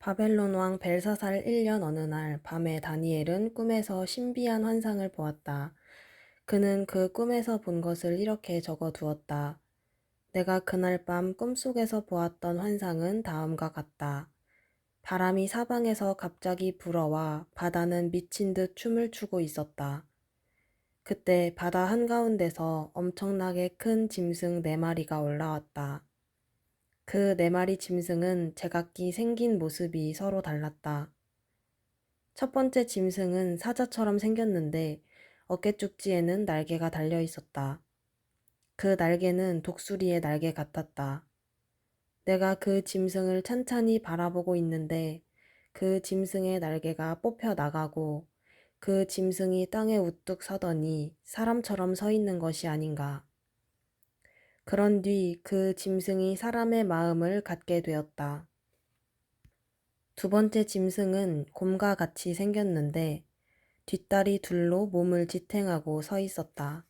바벨론 왕 벨사살 1년 어느 날 밤에 다니엘은 꿈에서 신비한 환상을 보았다. 그는 그 꿈에서 본 것을 이렇게 적어두었다. 내가 그날 밤 꿈속에서 보았던 환상은 다음과 같다. 바람이 사방에서 갑자기 불어와 바다는 미친 듯 춤을 추고 있었다. 그때 바다 한가운데서 엄청나게 큰 짐승 4마리가 올라왔다. 그 4마리 짐승은 제각기 생긴 모습이 서로 달랐다. 첫 번째 짐승은 사자처럼 생겼는데 어깨 쪽지에는 날개가 달려 있었다. 그 날개는 독수리의 날개 같았다. 내가 그 짐승을 찬찬히 바라보고 있는데 그 짐승의 날개가 뽑혀 나가고 그 짐승이 땅에 우뚝 서더니 사람처럼 서 있는 것이 아닌가. 그런 뒤 그 짐승이 사람의 마음을 갖게 되었다. 두 번째 짐승은 곰과 같이 생겼는데 뒷다리 둘로 몸을 지탱하고 서 있었다.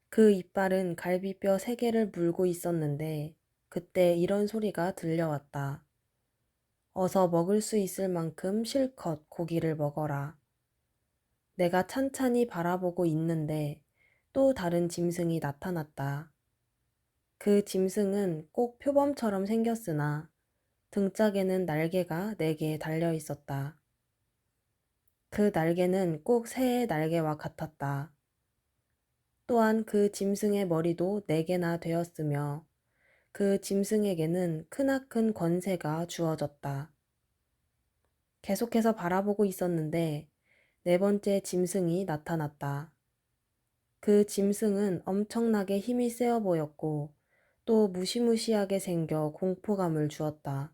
그 이빨은 갈비뼈 3개를 물고 있었는데 그때 이런 소리가 들려왔다. 어서 먹을 수 있을 만큼 실컷 고기를 먹어라. 내가 찬찬히 바라보고 있는데 또 다른 짐승이 나타났다. 그 짐승은 꼭 표범처럼 생겼으나 등짝에는 날개가 4개 달려 있었다. 그 날개는 꼭 새의 날개와 같았다. 또한 그 짐승의 머리도 4개나 되었으며 그 짐승에게는 크나큰 권세가 주어졌다. 계속해서 바라보고 있었는데 4번째 짐승이 나타났다. 그 짐승은 엄청나게 힘이 세어 보였고 또 무시무시하게 생겨 공포감을 주었다.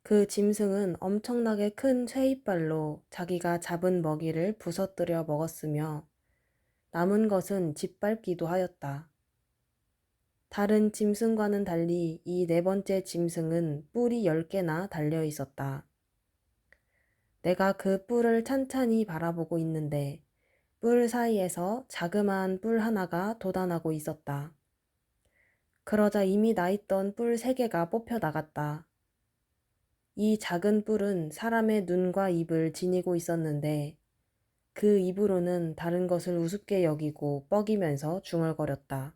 그 짐승은 엄청나게 큰 쇠이빨로 자기가 잡은 먹이를 부서뜨려 먹었으며 남은 것은 짓밟기도 하였다. 다른 짐승과는 달리 이 4번째 짐승은 뿔이 10개나 달려 있었다. 내가 그 뿔을 찬찬히 바라보고 있는데 뿔 사이에서 자그마한 뿔 하나가 돋아나고 있었다. 그러자 이미 나 있던 뿔 3개가 뽑혀 나갔다. 이 작은 뿔은 사람의 눈과 입을 지니고 있었는데 그 입으로는 다른 것을 우습게 여기고 뻐기면서 중얼거렸다.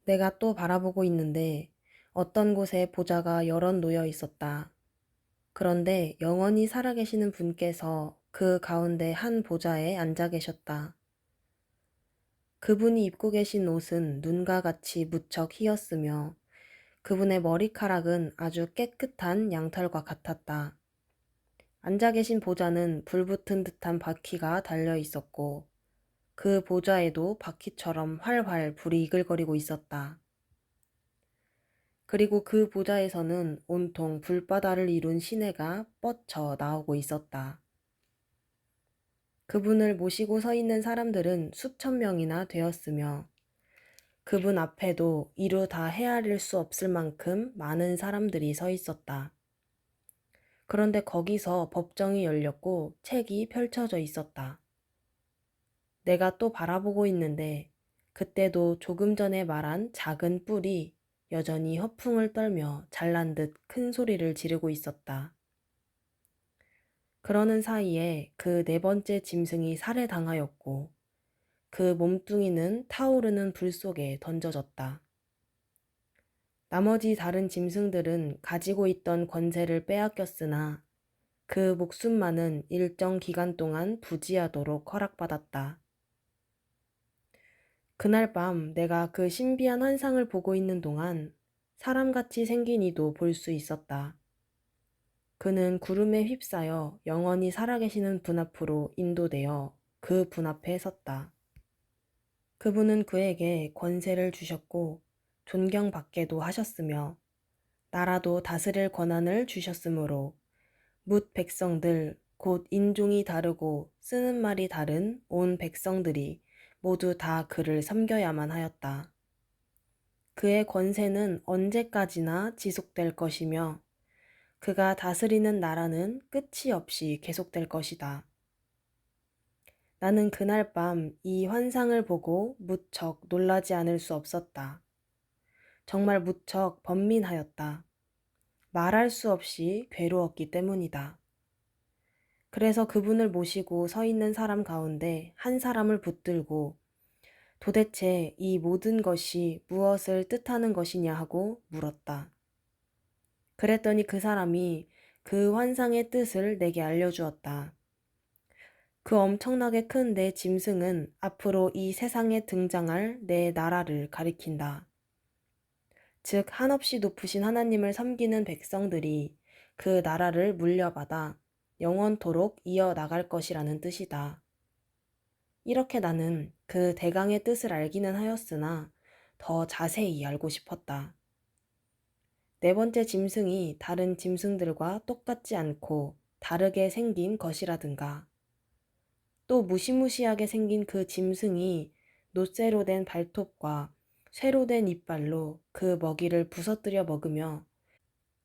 내가 또 바라보고 있는데 어떤 곳에 보좌가 여럿 놓여 있었다. 그런데 영원히 살아계시는 분께서 그 가운데 한 보좌에 앉아 계셨다. 그분이 입고 계신 옷은 눈과 같이 무척 희었으며 그분의 머리카락은 아주 깨끗한 양털과 같았다. 앉아 계신 보좌는 불붙은 듯한 바퀴가 달려 있었고 그 보좌에도 바퀴처럼 활활 불이 이글거리고 있었다. 그리고 그 보좌에서는 온통 불바다를 이룬 시내가 뻗쳐 나오고 있었다. 그분을 모시고 서 있는 사람들은 수천 명이나 되었으며 그분 앞에도 이루 다 헤아릴 수 없을 만큼 많은 사람들이 서 있었다. 그런데 거기서 법정이 열렸고 책이 펼쳐져 있었다. 내가 또 바라보고 있는데 그때도 조금 전에 말한 작은 뿔이 여전히 허풍을 떨며 잘난 듯 큰 소리를 지르고 있었다. 그러는 사이에 그 4번째 짐승이 살해당하였고 그 몸뚱이는 타오르는 불 속에 던져졌다. 나머지 다른 짐승들은 가지고 있던 권세를 빼앗겼으나 그 목숨만은 일정 기간 동안 부지하도록 허락받았다. 그날 밤 내가 그 신비한 환상을 보고 있는 동안 사람같이 생긴 이도 볼 수 있었다. 그는 구름에 휩싸여 영원히 살아계시는 분 앞으로 인도되어 그 분 앞에 섰다. 그분은 그에게 권세를 주셨고 존경받게도 하셨으며 나라도 다스릴 권한을 주셨으므로 뭇 백성들 곧 인종이 다르고 쓰는 말이 다른 온 백성들이 모두 다 그를 섬겨야만 하였다. 그의 권세는 언제까지나 지속될 것이며 그가 다스리는 나라는 끝이 없이 계속될 것이다. 나는 그날 밤 이 환상을 보고 무척 놀라지 않을 수 없었다. 정말 무척 번민하였다. 말할 수 없이 괴로웠기 때문이다. 그래서 그분을 모시고 서 있는 사람 가운데 한 사람을 붙들고 도대체 이 모든 것이 무엇을 뜻하는 것이냐 하고 물었다. 그랬더니 그 사람이 그 환상의 뜻을 내게 알려주었다. 그 엄청나게 큰 내 짐승은 앞으로 이 세상에 등장할 내 나라를 가리킨다. 즉, 한없이 높으신 하나님을 섬기는 백성들이 그 나라를 물려받아 영원토록 이어나갈 것이라는 뜻이다. 이렇게 나는 그 대강의 뜻을 알기는 하였으나 더 자세히 알고 싶었다. 네 번째 짐승이 다른 짐승들과 똑같지 않고 다르게 생긴 것이라든가, 또 무시무시하게 생긴 그 짐승이 놋쇠로 된 발톱과 쇠로 된 이빨로 그 먹이를 부서뜨려 먹으며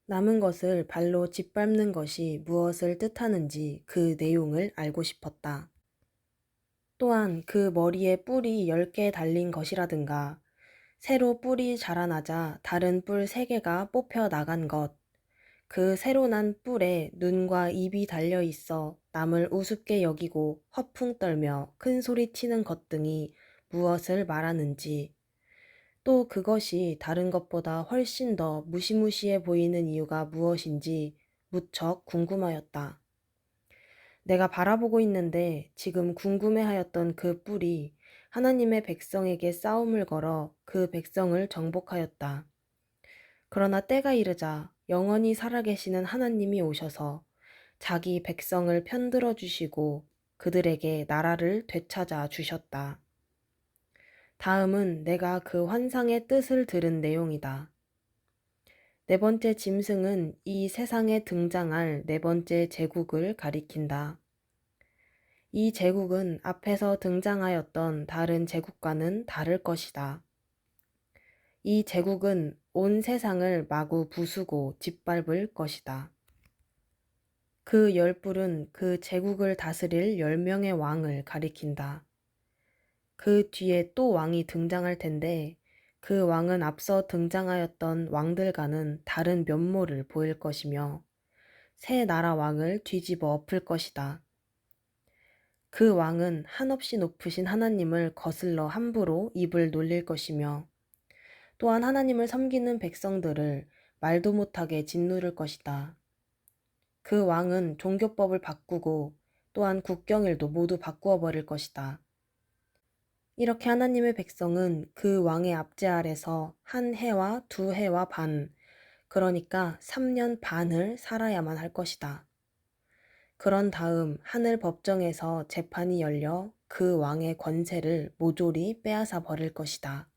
남은 것을 발로 짓밟는 것이 무엇을 뜻하는지 그 내용을 알고 싶었다. 또한 그 머리에 뿔이 10개 달린 것이라든가, 새로 뿔이 자라나자 다른 뿔 3개가 뽑혀 나간 것, 그 새로 난 뿔에 눈과 입이 달려 있어 남을 우습게 여기고 허풍 떨며 큰 소리 치는 것 등이 무엇을 말하는지, 또 그것이 다른 것보다 훨씬 더 무시무시해 보이는 이유가 무엇인지 무척 궁금하였다. 내가 바라보고 있는데 지금 궁금해하였던 그 뿔이 하나님의 백성에게 싸움을 걸어 그 백성을 정복하였다. 그러나 때가 이르자 영원히 살아계시는 하나님이 오셔서 자기 백성을 편들어 주시고 그들에게 나라를 되찾아 주셨다. 다음은 내가 그 환상의 뜻을 들은 내용이다. 네 번째 짐승은 이 세상에 등장할 네 번째 제국을 가리킨다. 이 제국은 앞에서 등장하였던 다른 제국과는 다를 것이다. 이 제국은 온 세상을 마구 부수고 짓밟을 것이다. 그 열불은 그 제국을 다스릴 10명의 왕을 가리킨다. 그 뒤에 또 왕이 등장할 텐데 그 왕은 앞서 등장하였던 왕들과는 다른 면모를 보일 것이며 새 나라 왕을 뒤집어 엎을 것이다. 그 왕은 한없이 높으신 하나님을 거슬러 함부로 입을 놀릴 것이며 또한 하나님을 섬기는 백성들을 말도 못하게 짓누를 것이다. 그 왕은 종교법을 바꾸고 또한 국경일도 모두 바꾸어 버릴 것이다. 이렇게 하나님의 백성은 그 왕의 압제 아래서 1해와 2해와 반, 그러니까 3년 반을 살아야만 할 것이다. 그런 다음 하늘 법정에서 재판이 열려 그 왕의 권세를 모조리 빼앗아 버릴 것이다.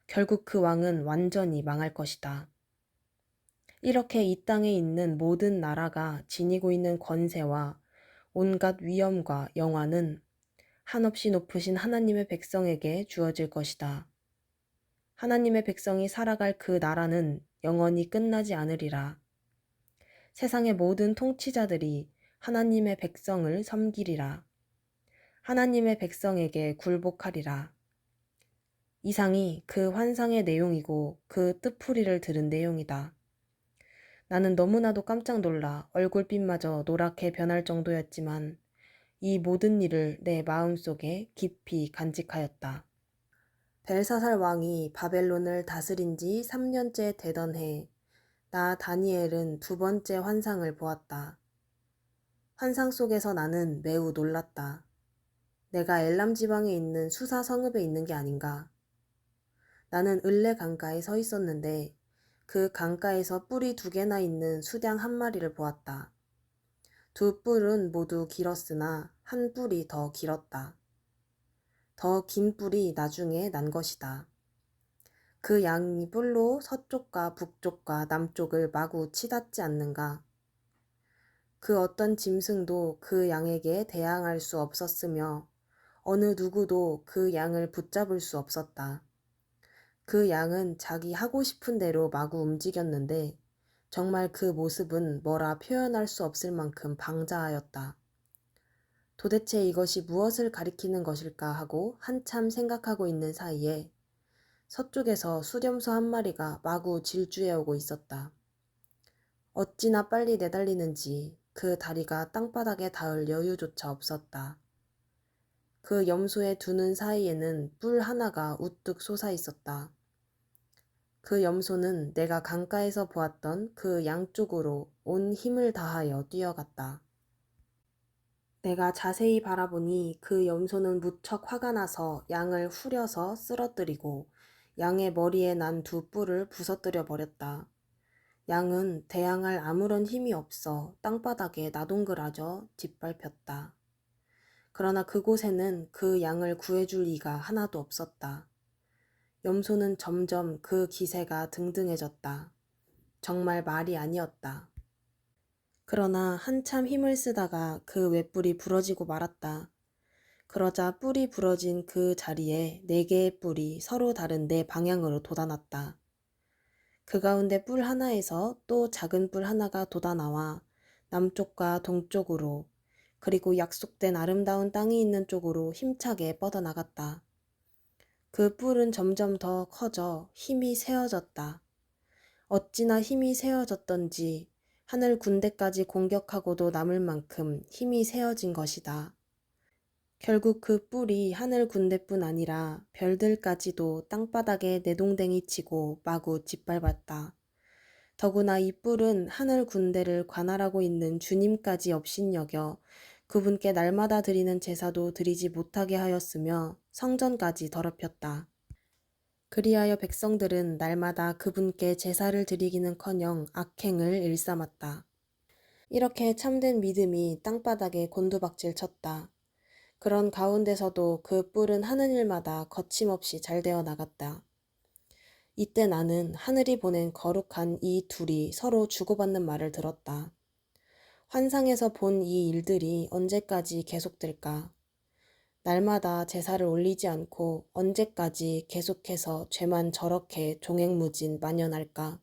결국 그 왕은 완전히 망할 것이다. 이렇게 이 땅에 있는 모든 나라가 지니고 있는 권세와 온갖 위엄과 영화는 한없이 높으신 하나님의 백성에게 주어질 것이다. 하나님의 백성이 살아갈 그 나라는 영원히 끝나지 않으리라. 세상의 모든 통치자들이 하나님의 백성을 섬기리라. 하나님의 백성에게 굴복하리라. 이상이 그 환상의 내용이고 그 뜻풀이를 들은 내용이다. 나는 너무나도 깜짝 놀라 얼굴빛마저 노랗게 변할 정도였지만 이 모든 일을 내 마음속에 깊이 간직하였다. 벨사살 왕이 바벨론을 다스린 지 3년째 되던 해, 나 다니엘은 두 번째 환상을 보았다. 환상 속에서 나는 매우 놀랐다. 내가 엘람 지방에 있는 수사 성읍에 있는 게 아닌가. 나는 을레 강가에 서 있었는데 그 강가에서 뿔이 2개나 있는 수량 1마리를 보았다. 2뿔은 모두 길었으나 한 뿔이 더 길었다. 더 긴 뿔이 나중에 난 것이다. 그 양이 뿔로 서쪽과 북쪽과 남쪽을 마구 치닫지 않는가. 그 어떤 짐승도 그 양에게 대항할 수 없었으며 어느 누구도 그 양을 붙잡을 수 없었다. 그 양은 자기 하고 싶은 대로 마구 움직였는데 정말 그 모습은 뭐라 표현할 수 없을 만큼 방자하였다. 도대체 이것이 무엇을 가리키는 것일까 하고 한참 생각하고 있는 사이에 서쪽에서 수렴소 1마리가 마구 질주해오고 있었다. 어찌나 빨리 내달리는지 그 다리가 땅바닥에 닿을 여유조차 없었다. 그 염소의 두 눈 사이에는 뿔 하나가 우뚝 솟아 있었다. 그 염소는 내가 강가에서 보았던 그 양쪽으로 온 힘을 다하여 뛰어갔다. 내가 자세히 바라보니 그 염소는 무척 화가 나서 양을 후려서 쓰러뜨리고 양의 머리에 난 두 뿔을 부서뜨려 버렸다. 양은 대항할 아무런 힘이 없어 땅바닥에 나동그라져 짓밟혔다. 그러나 그곳에는 그 양을 구해줄 이가 하나도 없었다. 염소는 점점 그 기세가 등등해졌다. 정말 말이 아니었다. 그러나 한참 힘을 쓰다가 그 웹뿔이 부러지고 말았다. 그러자 뿔이 부러진 그 자리에 네 개의 뿔이 서로 다른 네 방향으로 돋아났다. 그 가운데 뿔 하나에서 또 작은 뿔 하나가 돋아나와 남쪽과 동쪽으로 그리고 약속된 아름다운 땅이 있는 쪽으로 힘차게 뻗어나갔다. 그 뿔은 점점 더 커져 힘이 세어졌다. 어찌나 힘이 세어졌던지 하늘 군대까지 공격하고도 남을 만큼 힘이 세어진 것이다. 결국 그 뿔이 하늘 군대뿐 아니라 별들까지도 땅바닥에 내동댕이 치고 마구 짓밟았다. 더구나 이 뿔은 하늘 군대를 관할하고 있는 주님까지 업신여겨 그분께 날마다 드리는 제사도 드리지 못하게 하였으며 성전까지 더럽혔다. 그리하여 백성들은 날마다 그분께 제사를 드리기는커녕 악행을 일삼았다. 이렇게 참된 믿음이 땅바닥에 곤두박질 쳤다. 그런 가운데서도 그 뿔은 하는 일마다 거침없이 잘 되어 나갔다. 이때 나는 하늘이 보낸 거룩한 이 둘이 서로 주고받는 말을 들었다. 환상에서 본 이 일들이 언제까지 계속될까? 날마다 제사를 올리지 않고 언제까지 계속해서 죄만 저렇게 종횡무진 만연할까?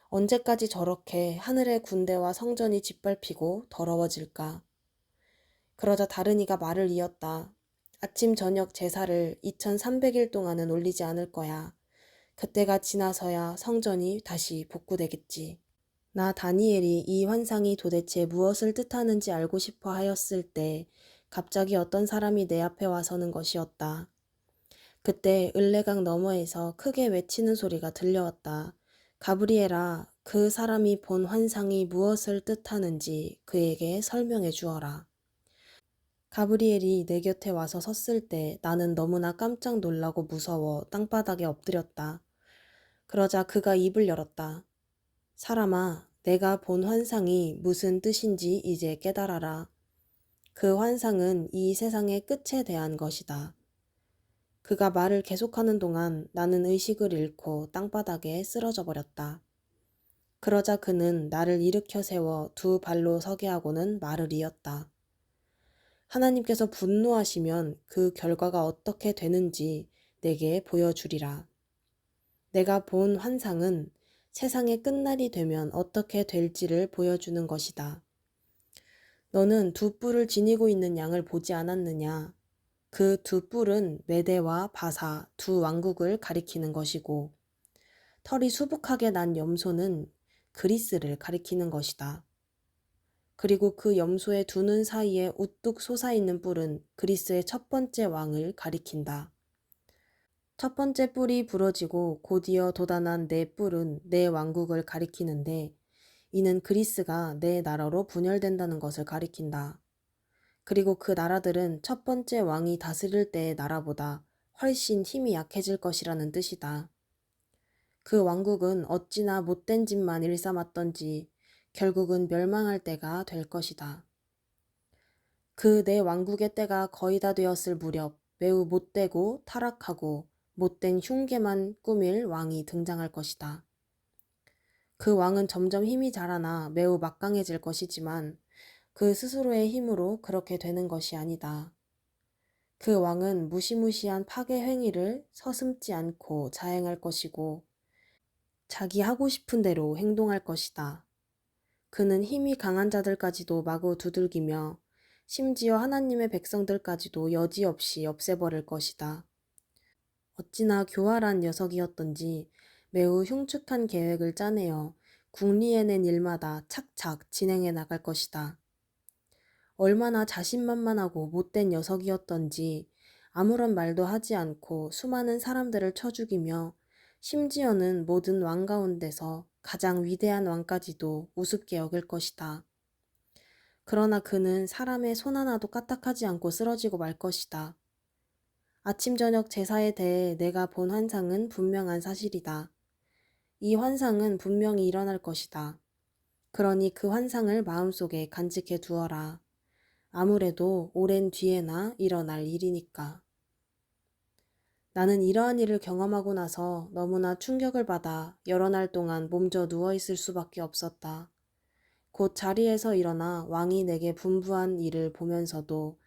언제까지 저렇게 하늘의 군대와 성전이 짓밟히고 더러워질까? 그러자 다른 이가 말을 이었다. 아침 저녁 제사를 2300일 동안은 올리지 않을 거야. 그때가 지나서야 성전이 다시 복구되겠지. 나 다니엘이 이 환상이 도대체 무엇을 뜻하는지 알고 싶어 하였을 때 갑자기 어떤 사람이 내 앞에 와 서는 것이었다. 그때 을레강 너머에서 크게 외치는 소리가 들려왔다. 가브리엘아, 그 사람이 본 환상이 무엇을 뜻하는지 그에게 설명해 주어라. 가브리엘이 내 곁에 와서 섰을 때 나는 너무나 깜짝 놀라고 무서워 땅바닥에 엎드렸다. 그러자 그가 입을 열었다. 사람아, 내가 본 환상이 무슨 뜻인지 이제 깨달아라. 그 환상은 이 세상의 끝에 대한 것이다. 그가 말을 계속하는 동안 나는 의식을 잃고 땅바닥에 쓰러져 버렸다. 그러자 그는 나를 일으켜 세워 두 발로 서게 하고는 말을 이었다. 하나님께서 분노하시면 그 결과가 어떻게 되는지 내게 보여주리라. 내가 본 환상은 세상의 끝날이 되면 어떻게 될지를 보여주는 것이다. 너는 두 뿔을 지니고 있는 양을 보지 않았느냐? 그 두 뿔은 메대와 바사 두 왕국을 가리키는 것이고 털이 수북하게 난 염소는 그리스를 가리키는 것이다. 그리고 그 염소의 두 눈 사이에 우뚝 솟아있는 뿔은 그리스의 첫 번째 왕을 가리킨다. 첫 번째 뿔이 부러지고 곧이어 돋아난 네 뿔은 네 왕국을 가리키는데 이는 그리스가 네 나라로 분열된다는 것을 가리킨다. 그리고 그 나라들은 첫 번째 왕이 다스릴 때의 나라보다 훨씬 힘이 약해질 것이라는 뜻이다. 그 왕국은 어찌나 못된 짓만 일삼았던지 결국은 멸망할 때가 될 것이다. 그 네 왕국의 때가 거의 다 되었을 무렵 매우 못되고 타락하고 못된 흉계만 꾸밀 왕이 등장할 것이다. 그 왕은 점점 힘이 자라나 매우 막강해질 것이지만 그 스스로의 힘으로 그렇게 되는 것이 아니다. 그 왕은 무시무시한 파괴 행위를 서슴지 않고 자행할 것이고 자기 하고 싶은 대로 행동할 것이다. 그는 힘이 강한 자들까지도 마구 두들기며 심지어 하나님의 백성들까지도 여지없이 없애버릴 것이다. 어찌나 교활한 녀석이었던지 매우 흉측한 계획을 짜내어 궁리해낸 일마다 착착 진행해 나갈 것이다. 얼마나 자신만만하고 못된 녀석이었던지 아무런 말도 하지 않고 수많은 사람들을 쳐 죽이며 심지어는 모든 왕 가운데서 가장 위대한 왕까지도 우습게 여길 것이다. 그러나 그는 사람의 손 하나도 까딱하지 않고 쓰러지고 말 것이다. 아침 저녁 제사에 대해 내가 본 환상은 분명한 사실이다. 이 환상은 분명히 일어날 것이다. 그러니 그 환상을 마음속에 간직해 두어라. 아무래도 오랜 뒤에나 일어날 일이니까. 나는 이러한 일을 경험하고 나서 너무나 충격을 받아 여러 날 동안 몸져 누워있을 수밖에 없었다. 곧 자리에서 일어나 왕이 내게 분부한 일을 보면서도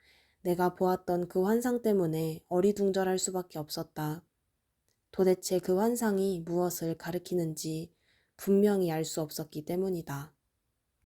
내가 보았던 그 환상 때문에 어리둥절할 수밖에 없었다. 도대체 그 환상이 무엇을 가리키는지 분명히 알 수 없었기 때문이다.